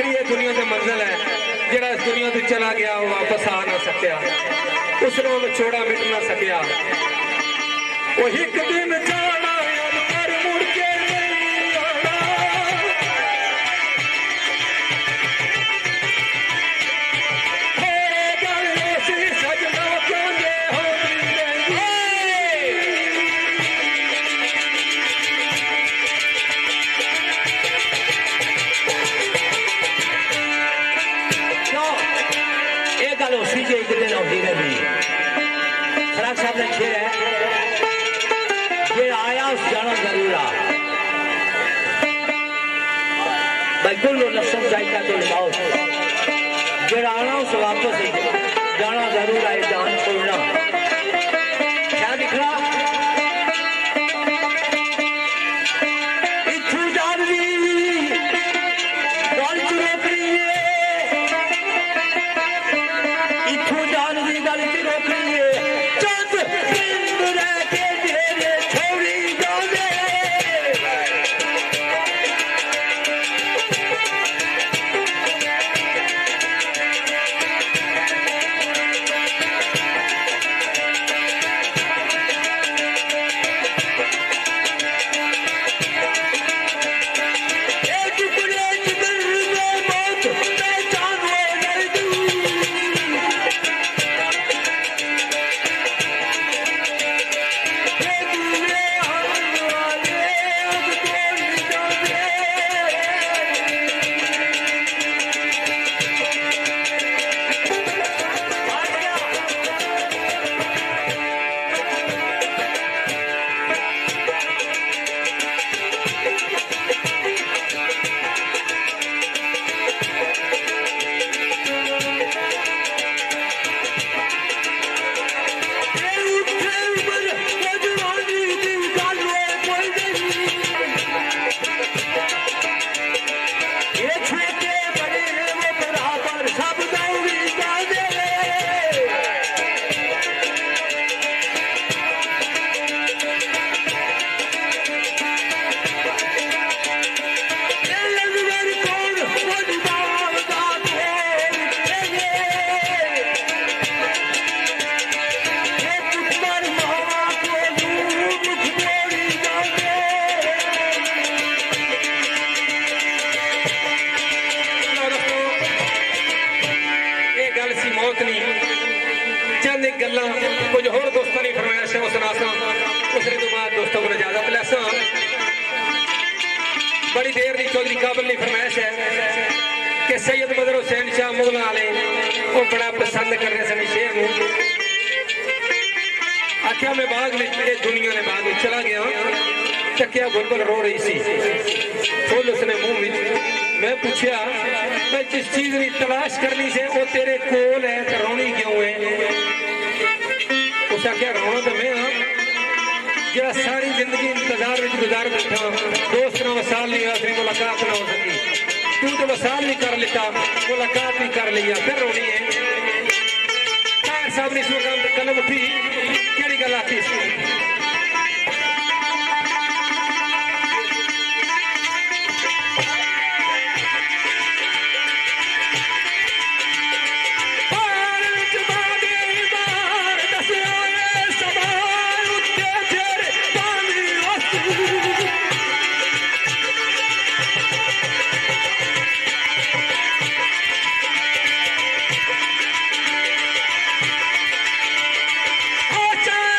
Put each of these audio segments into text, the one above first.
आखिरी ये दुनिया की मंजिल है, जेड़ा इस दुनिया से चला गया वो वापस आ ना सकया, उसने विछोड़ा मिट ना सकया। वो एक दिन जाना पर मुड़ के नहीं आना, हो गए सी सजना क्यों ये हो गल उसी जो एक दिन आती रही। खराक साहब ने शेर है, जे आया उस जाना जरूर आ, बिल्कुल नफ्सन जायका तो मौत, जे आना उस वापस ही जाना जरूर आए, जान छोड़ना क्या दिखला इथू जान दी गल च रोकनी है, इथू जान दी गल च रोकनी है, चंद दिन रह के तेरे छोड़ी जावे। चंद एक गल्ला कुछ होर दोस्तों की फरमाइश है वो सुनासा, उसने तो बाद दोस्तों को इजाजत लैसा। बड़ी देर की चौधरी काबल की फरमाइश है कि सैयद बदर हुसैन शाह मुगलों वाले वो बड़ा पसंद कर रहे सन शेर को। आख्या मैं बाग में दुनिया ने बाग में चला गया, चकिया बुलबुल रो रही सी, फुल उसने मुंह में। मैं पूछा मैं जिस चीज की तलाश करनी से वो तेरे कोल है तो रोनी क्यों है? उस आख्या रोना तो मैं हाँ जरा सारी जिंदगी इंतजार में गुजार बैठा, दोस्त ना वसाल नहीं आखिरी मुलाकात ना हो सकी, तू तो वसाल नहीं कर लेता मुलाकात नहीं कर लिया फिर रोनी है। तार साहब ने इस वक्त कलम उठी केड़ी गल आखी Oh,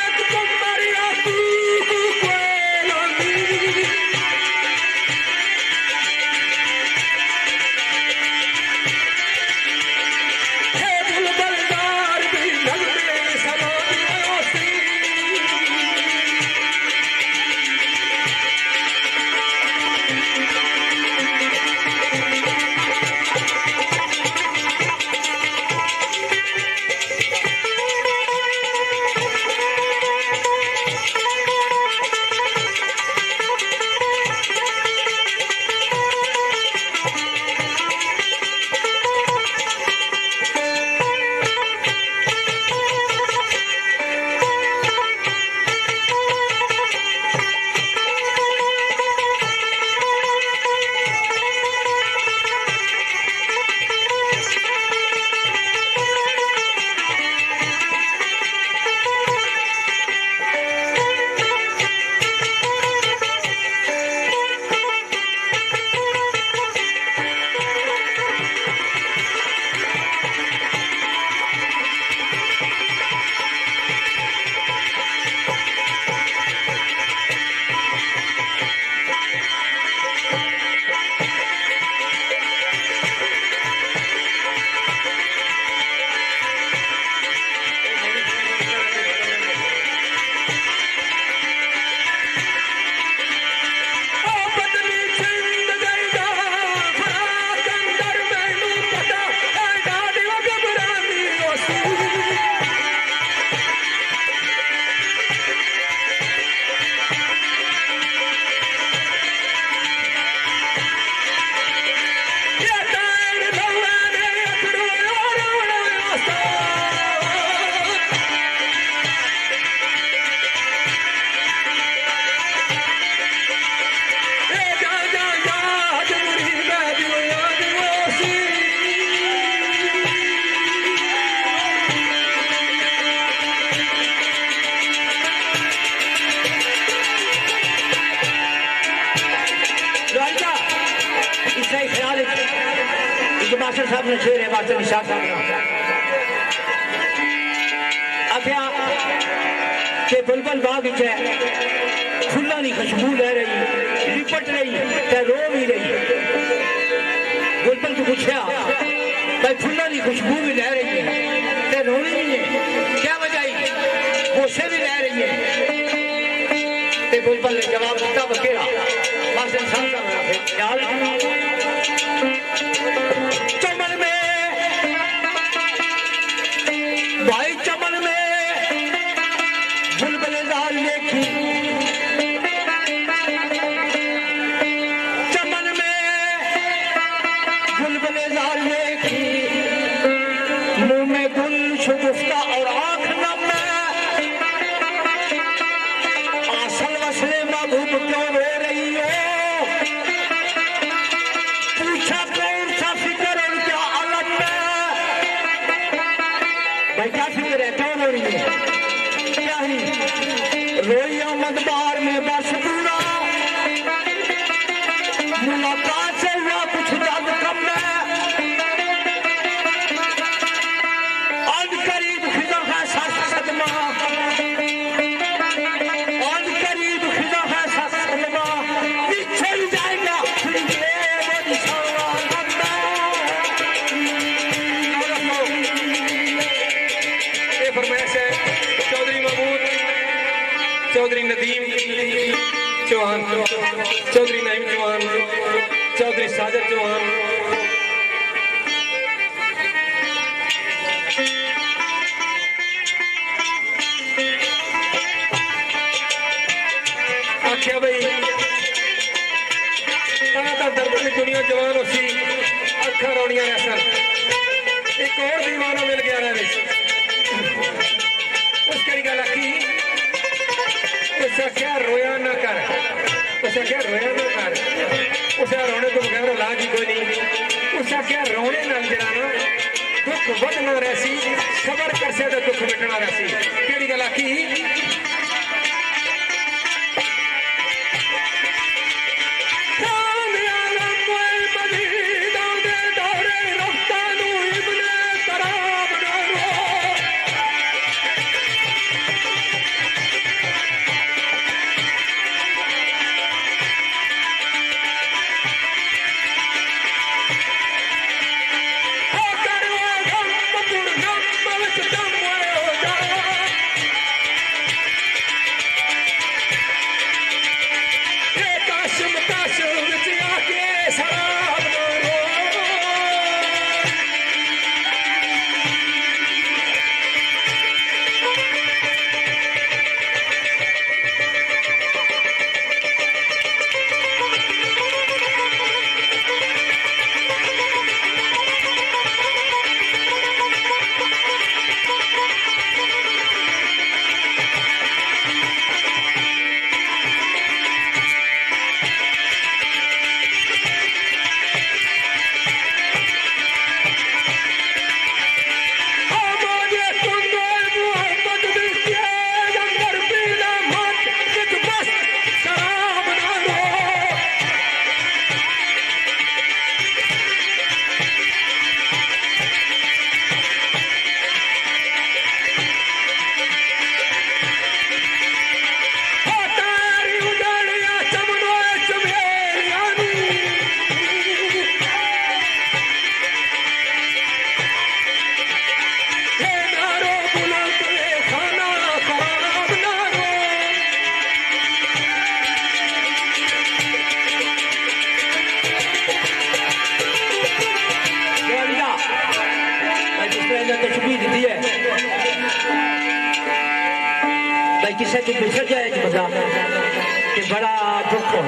साहब ने शेर है बात निशान साहब आख्या के बुलबुल बाग है फुल्लां दी खुशबू ले रही लिपट रही ते रो भी रही। बुलबुल को पूछा भाई फुल्लां दी खुशबू भी ले रही है ते रोनी भी है, क्या वजह? होशे भी ले रही है। ते बुलबुल ने जवाब दिता वकेरा बस इंसान का ख्याल चमन में भाई चमन में बुलबुल जाल देखी चमन में बुलबुल जाल देखी मुंह में गुल शुगुफ्ता और आंख नम आसल वसले महबूब क्यों रो रही हो? पूछा कौन सा फिक्र और क्या अलम में? भाई क्या फिक्र है, क्यों रो रही है? क्या ही रोई अहमद बार में बस पूरा मुलाकात से हुआ कुछ जग कम में अन करीब खिजा है सर सदमा अन करीब खिजा है सर सदमा पिछड़ जाएगा फिर ये वो निशाना ये फरमाइश है चौधरी महमूद, चौधरी नदीम चौहान, चौधरी नईम चौहान, चौधरी साजिद चौहान। आख्या भाई दर्द की दुनिया जवान उसी अखा रोनिया सन। एक और दीवाना मिल गया रहा उसकी गल आखी उसे क्या रोया ना कर, उसे क्या रोया ना कर, उसे रोने तो बगैर इलाज ही कोई नहीं। उसे क्या रोने नाल जरा ना दुख बढ़ना रहसी, सबर कर से दुख मिटना रहसी। केड़ी गल आखी किसी को बिछड़ जाए बंदा कि बड़ा दुख हो,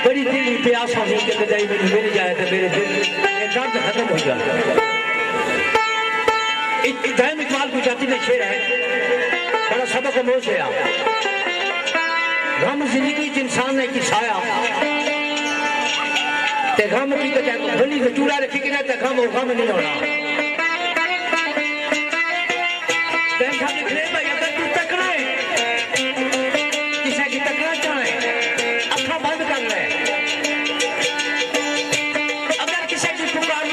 बड़ी दिल की प्यास होनी कि कदाई मैंने मिल जाए तो मेरे दिल में दर्द खत्म हो जाए। इब्राहिम इकबाल गुजराती में शेर है, बड़ा सबक मोश है। गम जिंदगी इंसान ने किसाया ते गम की भली को चूड़ा रखी कि ते गम वो गम नहीं होना। भाई अगर तू तकना है किसी की तकना चाहे अखा बंद कर ले, अगर किसी की पुकार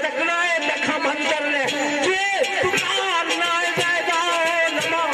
तकना है देखा बंद कर ले जे पुकार ना जाएगा नमाज़ी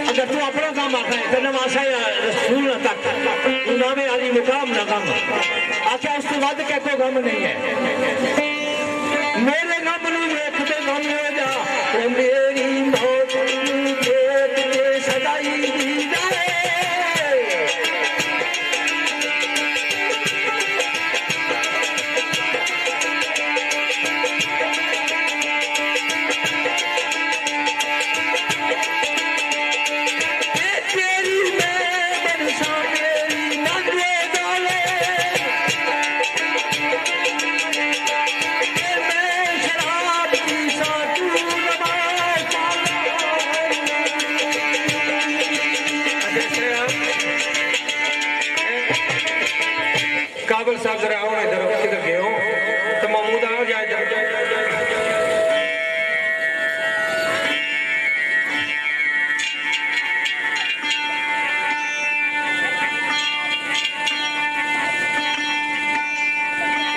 अगर तू अपना काम आखा है तो नवासा रसूल तक नामे आली मुकाम ना गम आख्या उस तो वध के कोई गम नहीं है मेरे गम नू वेख ते गम हो जा मेरी मौत देख के सदाई दी जाए काबिल साहब जरा आओ इधर किधर गए हो तो महमूद आओ जाए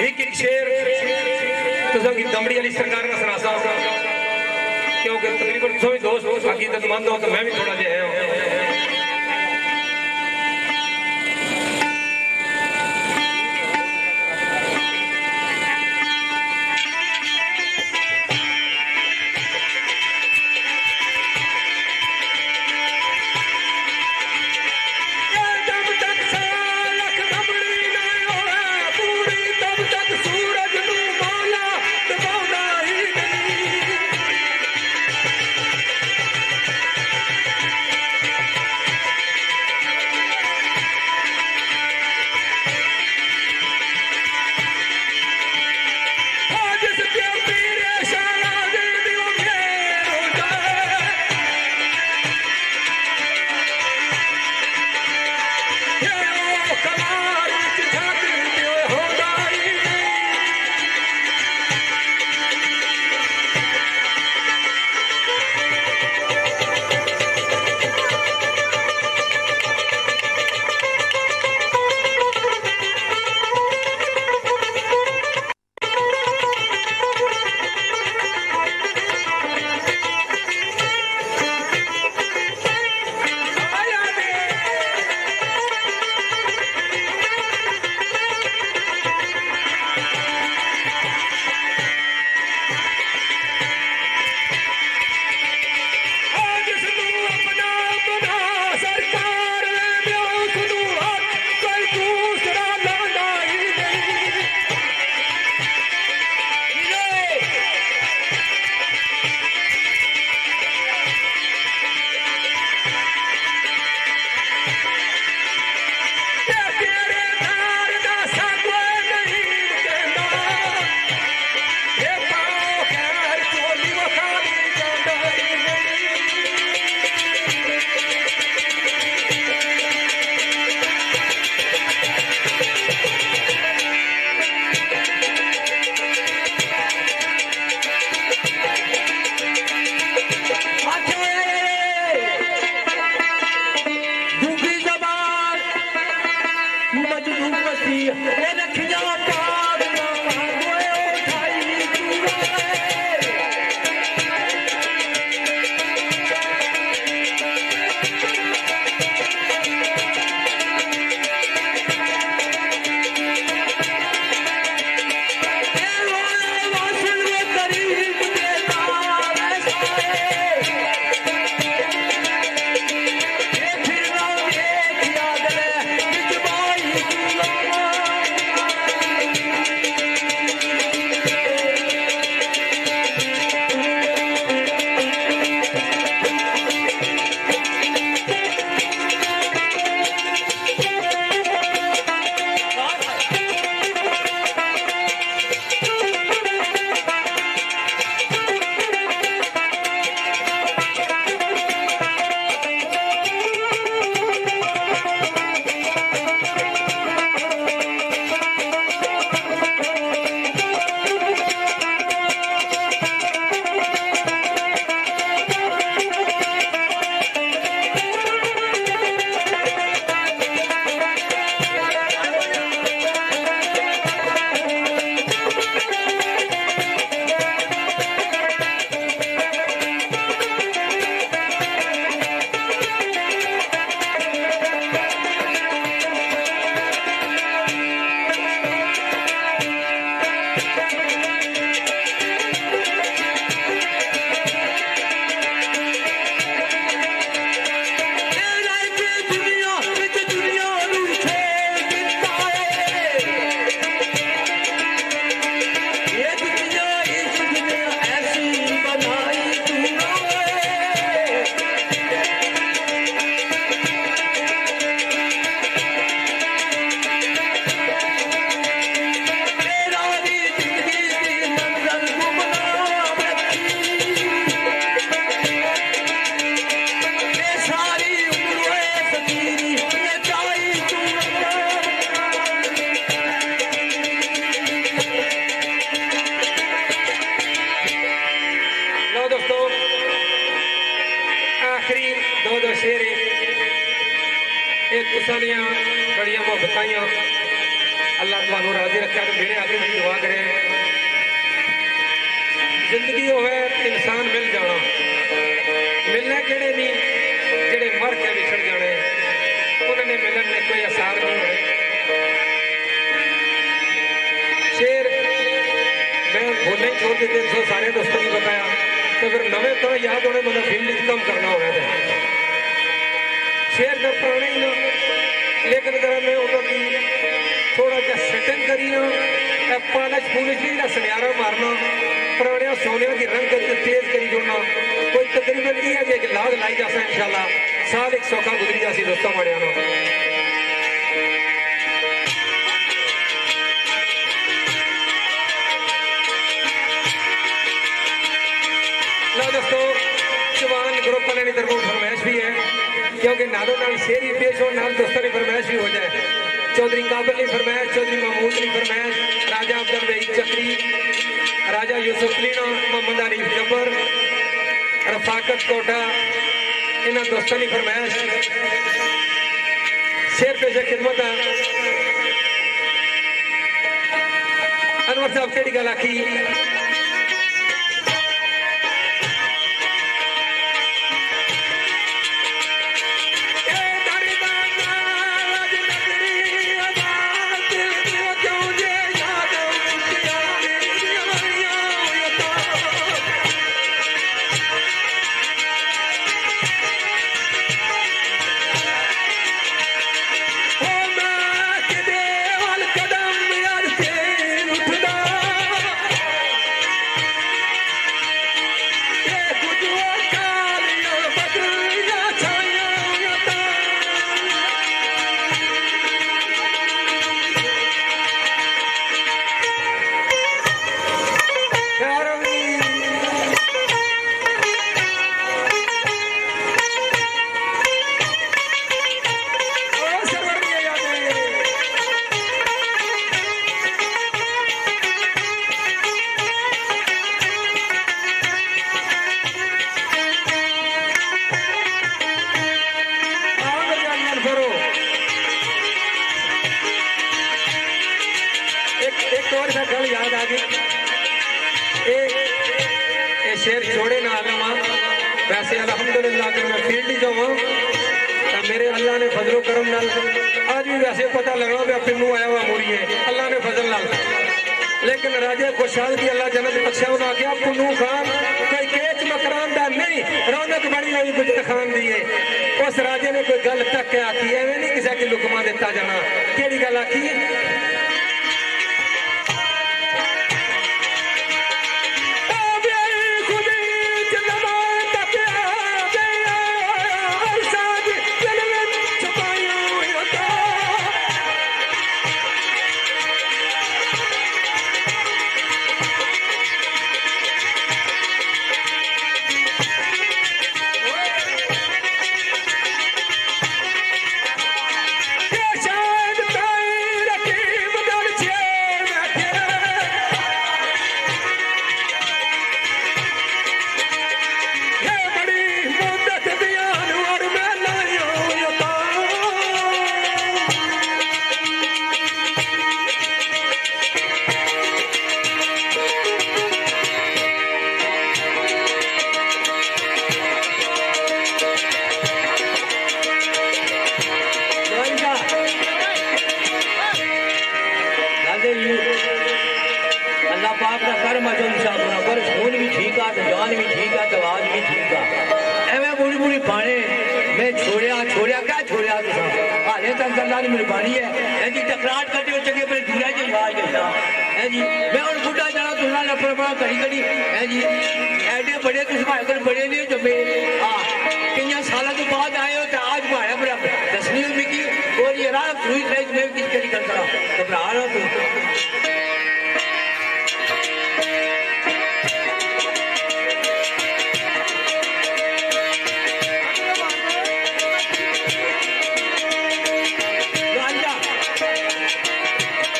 एक शेर तो दमड़ी वाली सरकार का सरासा क्योंकि तकरीबन सभी दोस्त अकीदतमंद हो तो मैं भी थोड़ा जो मोहब्बत का शेर है ये तुसानियां बड़िया मोहब्बताइयां अल्लाह तुहानू राजी रखे मेरे आगे भी दुआ करे जिंदगी होवे इंसान मिल जाना मिलने केड़े नहीं जेड़े मर के विछड़ जाने उन्होंने मिलन में कोई आसार नहीं होने शेर मैं बोलने ही छोड़ देते सो सारे दोस्तों ने बताया तो फिर नवे तो याद होने मतलब फील्ड कम करना होगा शेर तो पुराने ही ना लेकिन जरा मैं उन्होंने थोड़ा जा सेटिंग करी ना पालच पुलिस की सुनियारा मारना पुराने सोने की रंग तेज करी जोड़ना कोई तकरीबन ये है कि लाग लाई जासा इंशाल्लाह साल एक सौखा गुजरी जासी दोस्तों माड़िया ना दोस्तों जवान ग्रुप वाले की तरफों फरमाइश भी है क्योंकि नालों नाल शेर ही पेश हो नाल दोस्तों की फरमाइश भी हो जाए चौधरी काबिल की फरमाइश चौधरी महमूद की फरमाइश राजा अब्दुल वहीद चक्री राजा यूसुफ लीना मोहम्मद आरिफ जब्बर रफाकत कोटा इन्होंने दोस्तों की फरमाइश शेर पेश खिदमत अनवर साहब केड़ी गल आखी शेर छोड़े ना आलमा वैसे अल्हम्दुलिल्लाह अगर मैं फील्ड ही जाऊँ तो मेरे अल्लाह ने फजलो करम नाल आज भी वैसे पता लगना भी पिन्नू आया हुआ मूरी है अल्लाह ने फजल नाल लेकिन राजे खुशहाल की अल्लाह जन्नत बख्शा उन्हें आख्या पुन्नू खान कोई केच मकरान दा नहीं रौनक बड़ी हुई कुछ खान दी है उस राजे ने कोई गल तक आखी एवं नहीं किसी की लुकमा दिता जाना केड़ी गल आखी मेहरबानी है जी टकराट करते हो चंगे पर दूरा जी आवाज देता है जी मैं और बुढ़ा जाना तुमरा लफड़ा बड़ा घड़ी घड़ी है जी एडे बड़े तुम भाई बड़े नहीं जमे हाँ कई साल तो बाद आए हो तो आज भाया बड़ा दसनी हो मिकी और ये रात हुई मैं किस करी करता घबरा रहा तू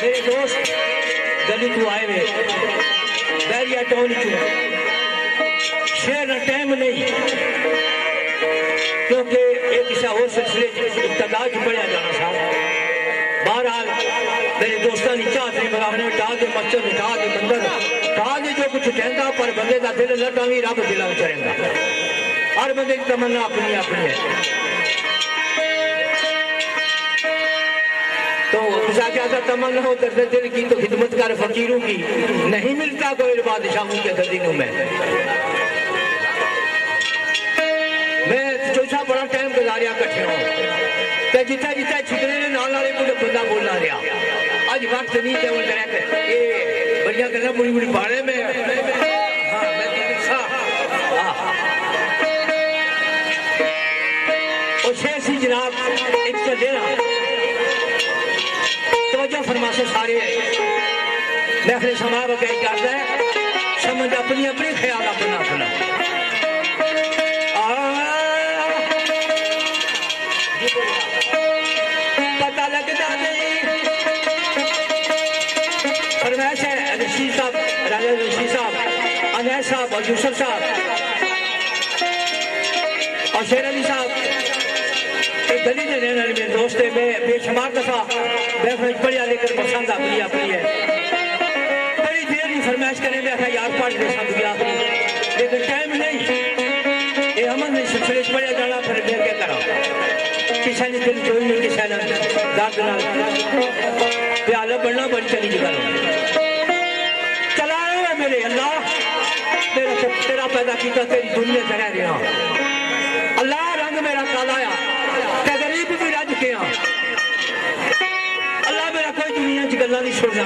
मेरे दोस्त गली तू आए वे बैरिया टाउन शेर टाइम नहीं क्योंकि डाह च पढ़िया जाना साहब। बहरहाल मेरे दोस्तों की चाहत नहीं बनाने डाह के मस्जिद डाह के मंदिर डाह के जो कुछ कहता पर बंदे का दिल लटा भी रब दिला उतरेगा। हर बंदे की तमन्ना अपनी अपनी है। तो ज्यादा तमन्ना हो दर्द दिल की तो खिदमत कर फकीरों की, नहीं मिलता कोई बादशाहों के गदीनों में। मैं जोशा बड़ा टाइम गुजारिया कट्ठे हो तो जिथा जिथा छिकने ने नाल वाले मुझे बंदा बोलना रहा अज वक्त नहीं थे वो ये बढ़िया गल्ला बुरी बुरी बाड़े में। हाँ मैं सी जनाब एक चले ना तवज्जो फरमा से सारे मैं अपने समाज को कह करता है समझ अपनी अपनी ख्याल अपना अपना पता लगता नहीं। फरमाइश है रशीद साहब, राजा रशीद साहब, अनैस साहब और यूसुफ साहब और शेर अली साहब एक गली में रहने वाले मेरे दोस्त है। मैं बेशुमार दफा मैं पढ़िया लेकर पसंद अपनी अपनी है बड़ी देर की फरमाइश करें मैं यार पढ़ दे सब गया लेकिन टाइम नहीं ये अमन नहीं सिलसिले पढ़िया जाना फिर मैं क्या करा किसी ने दिल जोई नहीं किसी ने दर्द नाल प्याला बनना बड़ी चली जगह चला है मेरे अल्लाह मेरा तेरा पैदा किया तेरी दुनिया से रह रहा अल्लाह रंग मेरा काला आ गरीब भी रज के अल्लाह मेरा कोई दुनिया च गल्ला नहीं सुनना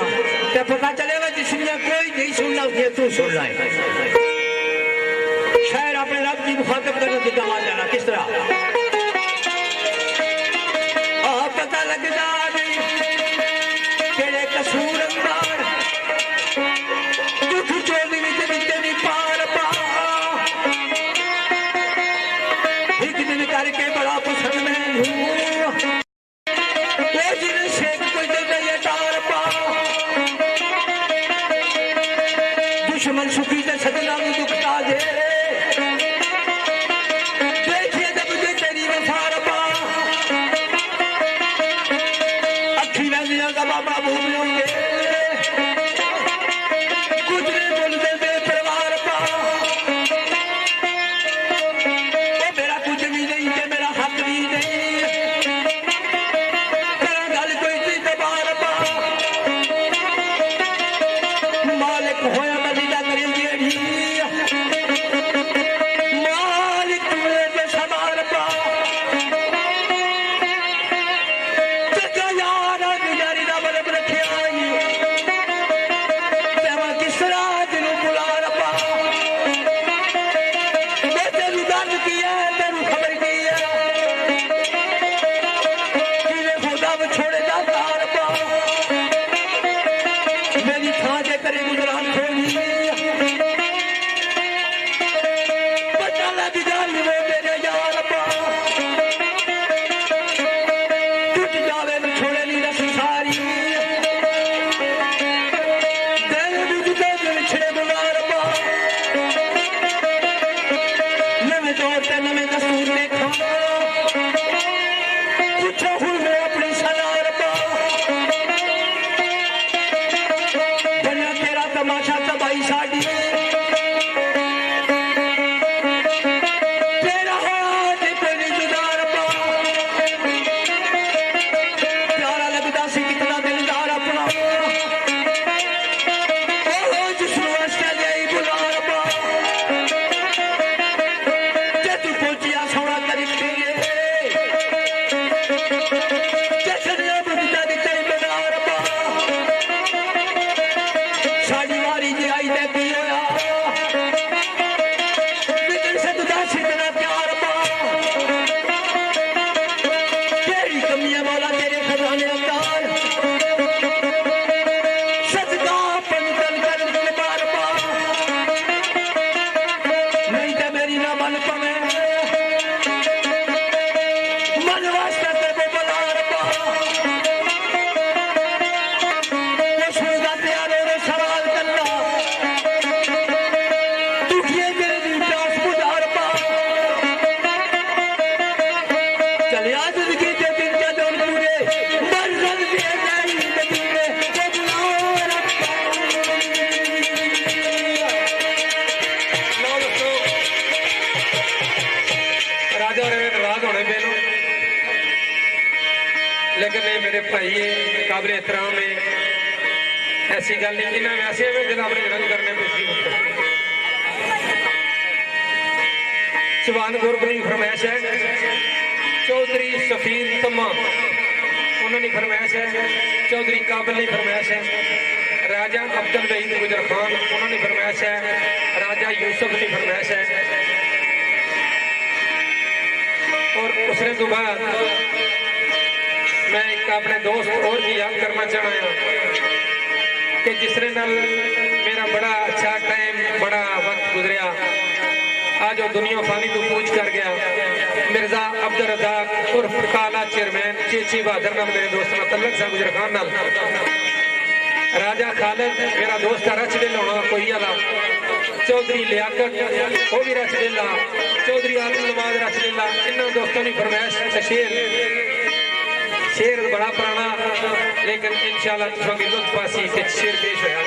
तो पता चलेगा जिसने कोई नहीं सुनना उसने तू सुनना है। शायर अपने रब की मुखातब करने की कहा जाना किस तरह पता लगता नहीं तेरे कसूर अंदर दुख चोरी विच तेरी पार पा एक दिन करके बड़ा पसंद मैं हूँ जिन्हें शेख कोई दे टार पा दुश्मन सुखी से सजना भी दुखता दे देखिए जब दे तेरी वफार पा अखी नदियां का बाबा भूल लोगे कुछ नहीं बोलते बेपरवार पा वो मेरा कुछ भी नहीं है मेरा हक भी नहीं तेरा गल कोई थी दबार पा मालिक होया मदीना करी जेड़ी मालिक तुझे सवार पा तेरा यार गुजारी दा बल रखे आई तेरा किस रात नु बुला पा मैं तेरी दर्द की है तेरी खबर की है किने खुदा छोड़े दा तार पा मेरी थां जे करे गुजरान खोली पता लग जाए वो मेरे यार पा टूट जावे मैं छोड़े नहीं रस सारी दिल बुझते बिछड़े बुलार पा नवे दौर ते नवे दस्तूर देखा पूछो हूँ मैं अपनी सनार पा बना तेरा तमाशा तबाही साड़ी तेरा हाथ तेरी जुदार पा प्यारा लगता सी कितना दिलदार अपना जिसमें ऑस्ट्रेलिया ही बुलार पा जे तू पहुंचिया सोना करी खेले चढ़िया बुझता दी तेरी बदार पा साड़ी वारी जी आई ते की होया बिगड़ सकता सितना प्यार पा तेरी कमियां मौला तेरे खजाने अंदर सदका पंतन कर बार पा नहीं तो मेरी ना मन पवे मन वास्ते तेरे बलार पा वो सुनता प्यारे रे सवाल करना दुखिए दिल दी प्यास बुझार पा चले आज जिंदगी ते दिन लेकिन ये मेरे भाई है, काबिल एहतराम है, ऐसी गल नहीं। इन्हें वैसे में दिल अपने रंग करने पे चौहान गुरबनी फरमाइश है, चौधरी सफीर तम्मा उन्होंने फरमाइश है, चौधरी काबिल ने फरमाइश है, राजा अब्दुल वहीद गुजर खान उन्होंने फरमाइश है, राजा यूसुफ की फरमाइश है। और उसने तो बाद मैं एक अपने दोस्त और भी याद करना चाहना कि जिसने नाल मेरा बड़ा अच्छा टाइम बड़ा वक्त गुजरिया, आज वो दुनिया फानी को पूछ कर गया, मिर्जा अब्दुल रज़ाक उर्फ काला चेयरमैन चेची बहादुर नाल मेरे दोस्त नाल तल्लक सा गुजर खान नाल, राजा खालिद मेरा दोस्त रच वेला होना कोई वाला, चौधरी लियाकत वो भी रच वेला, चौधरी आलम नवाज रच वेला, इन दोस्तों की फरमाइश शेर बड़ा पुराना, लेकिन इंशाअल्लाह तुम की लुत्फ आसी कि शेर पेश होया।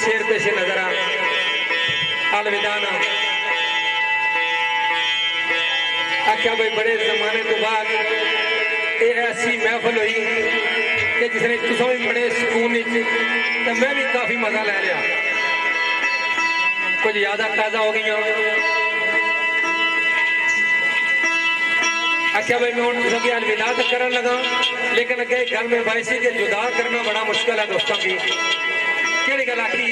शेर पेशे नजर आ अलविदा ना आख्या भाई बड़े जमाने तो बाद ये ऐसी महफिल हुई कि जिसने तुसा भी बड़े सुकून तो मैं भी काफी मजा ले लिया कुछ यादा ताजा हो गई आख्या भाई मैं हूँ तुसा की अलविदा तो करन लगा लेकिन अगे गल में भाई सी कि जुदा करना बड़ा मुश्किल है दोस्तों की केड़ी गल आखी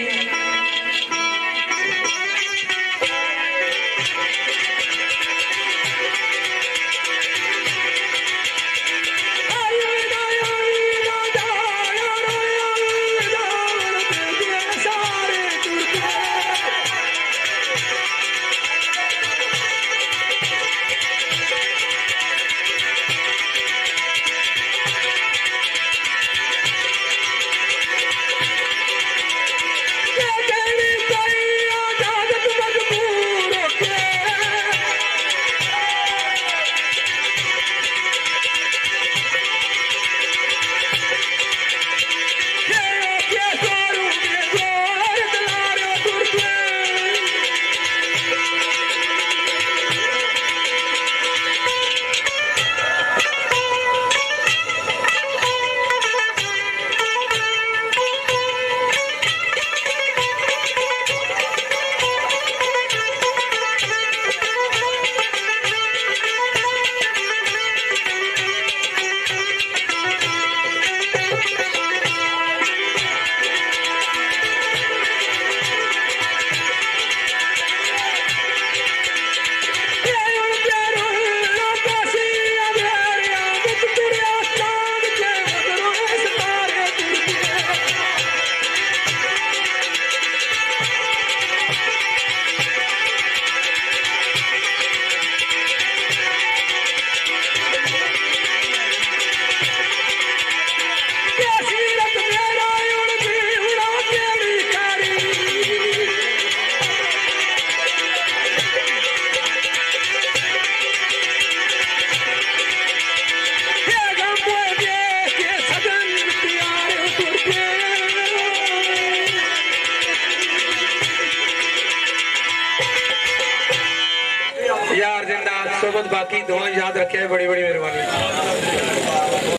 यार जिंदा सोबत बाकी दुआ याद रखे बड़ी बड़ी मेहरबानी।